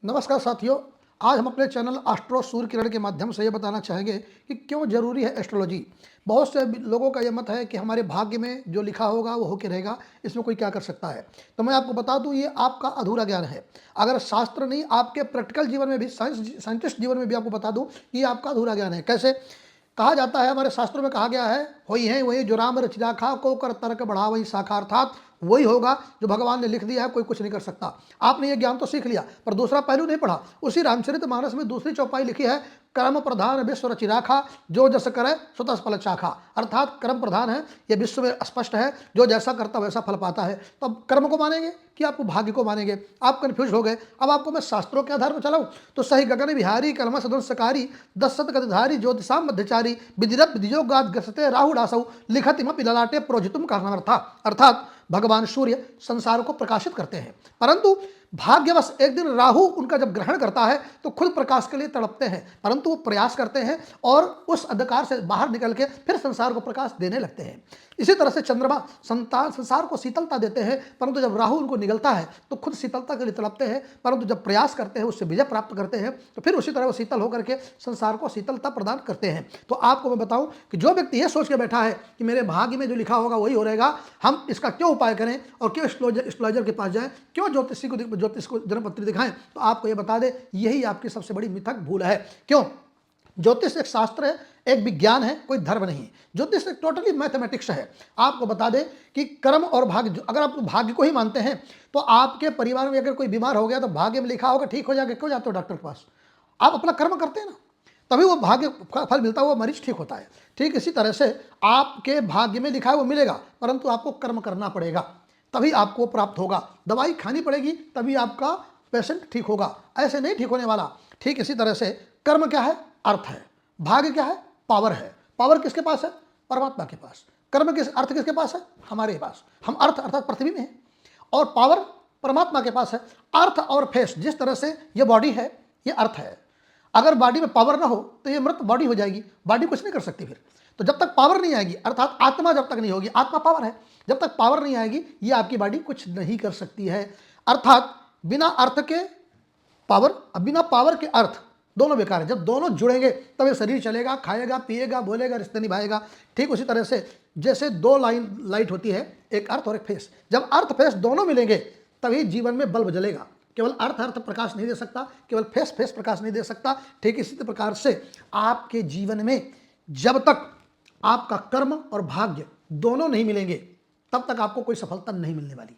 नमस्कार साथियों। आज हम अपने चैनल एस्ट्रो सूर्य किरण के माध्यम से ये बताना चाहेंगे कि क्यों जरूरी है एस्ट्रोलॉजी। बहुत से लोगों का यह मत है कि हमारे भाग्य में जो लिखा होगा वो होके रहेगा, इसमें कोई क्या कर सकता है। तो मैं आपको बता दूं, ये आपका अधूरा ज्ञान है। अगर शास्त्र नहीं, आपके प्रैक्टिकल जीवन में भी, साइंटिस्ट जीवन में भी आपको बता दूं कि ये आपका अधूरा ज्ञान है। कैसे? कहा जाता है, हमारे शास्त्रों में कहा गया है, वही है वही जो राम रच राखा को कर तर्क बढ़ा वही साखा। अर्थात वही होगा जो भगवान ने लिख दिया है, कोई कुछ नहीं कर सकता। आपने ये ज्ञान तो सीख लिया पर दूसरा पहलू नहीं पढ़ा। उसी रामचरितमानस में दूसरी चौपाई लिखी है, कर्म प्रधान विश्व रचि राखा जो जस करे स्वतः फल चाखा। अर्थात कर्म प्रधान है, ये विश्व में स्पष्ट है, जो जैसा करता वैसा फल पाता है। तो अब कर्म को मानेंगे कि आपको भाग्य को मानेंगे? आप कन्फ्यूज हो गए। अब आपको मैं शास्त्रों के आधार पर चलाऊं तो सही गगन विहारी कलमस ध्वंसकारी दशत गतिधारी ज्योतिषाम मध्यचारी विधिरत विधियोगाद ग्रसते राहु डासौ लिखतिमपि ललाटे प्रोजितुम कारणमर्था। अर्थात भगवान सूर्य संसार को प्रकाशित करते हैं, परंतु भाग्यवश एक दिन राहु उनका जब ग्रहण करता है तो खुद प्रकाश के लिए तड़पते हैं, परंतु वो प्रयास करते हैं और उस अंधकार से बाहर निकल के फिर संसार को प्रकाश देने लगते हैं। इसी तरह से चंद्रमा संसार को शीतलता देते हैं, परंतु जब राहु उनको निगलता है तो खुद शीतलता के लिए तड़पते हैं, परंतु जब प्रयास करते हैं, उससे विजय प्राप्त करते हैं, तो फिर उसी तरह वो शीतल होकर के संसार को शीतलता प्रदान करते हैं। तो आपको मैं बताऊं कि जो व्यक्ति ये सोच के बैठा है कि मेरे भाग्य में जो लिखा होगा वही हो रहेगा, हम इसका क्यों उपाय करें और क्यों एस्ट्रोलॉजर के पास जाएं, क्यों ज्योतिष को जन्मपत्री दिखाएं, तो आपको ये बता दे, यही आपकी सबसे बड़ी मिथक भूल है। क्यों? ज्योतिष एक शास्त्र है, एक विज्ञान है, कोई धर्म नहीं। ज्योतिष एक टोटली मैथमेटिक्स है। आपको बता दें कि कर्म और भाग्य, अगर आप भाग्य को ही मानते हैं तो आपके परिवार में अगर कोई बीमार हो गया तो भाग्य में लिखा होगा ठीक हो जाएगा, क्यों जाते हो डॉक्टर के पास? आप अपना कर्म करते हैं ना, तभी वो भाग्य फल मिलता है, वो मरीज ठीक होता है। ठीक इसी तरह से आपके भाग्य में लिखा है वो मिलेगा, परंतु आपको कर्म करना पड़ेगा, तभी आपको प्राप्त होगा। दवाई खानी पड़ेगी तभी आपका पेशेंट ठीक होगा, ऐसे नहीं ठीक होने वाला। ठीक इसी तरह से कर्म क्या है? अर्थ है। भाग्य क्या है? पावर है। पावर किसके पास है? परमात्मा के पास। कर्म किस अर्थ किसके पास है? हमारे पास। हम अर्थ अर्थात पृथ्वी में हैं और पावर परमात्मा के पास है। अर्थ और फेस, जिस तरह से ये बॉडी है, ये अर्थ है। अगर बॉडी में पावर ना हो तो ये मृत बॉडी हो जाएगी, बॉडी कुछ नहीं कर सकती फिर। तो जब तक पावर नहीं आएगी, अर्थात आत्मा जब तक नहीं होगी, आत्मा पावर है, जब तक पावर नहीं आएगी ये आपकी बॉडी कुछ नहीं कर सकती है। अर्थात बिना अर्थ के पावर, अब बिना पावर के अर्थ, दोनों बेकार है। जब दोनों जुड़ेंगे तब ये शरीर चलेगा, खाएगा, पिएगा, बोलेगा, रिश्ते निभाएगा। ठीक उसी तरह से जैसे दो लाइट होती है, एक अर्थ और एक फेस, जब अर्थ फेस दोनों मिलेंगे तभी जीवन में बल्ब जलेगा। केवल अर्थ प्रकाश नहीं दे सकता, केवल फेस प्रकाश नहीं दे सकता। ठीक इसी प्रकार से आपके जीवन में जब तक आपका कर्म और भाग्य दोनों नहीं मिलेंगे तब तक आपको कोई सफलता नहीं मिलने वाली।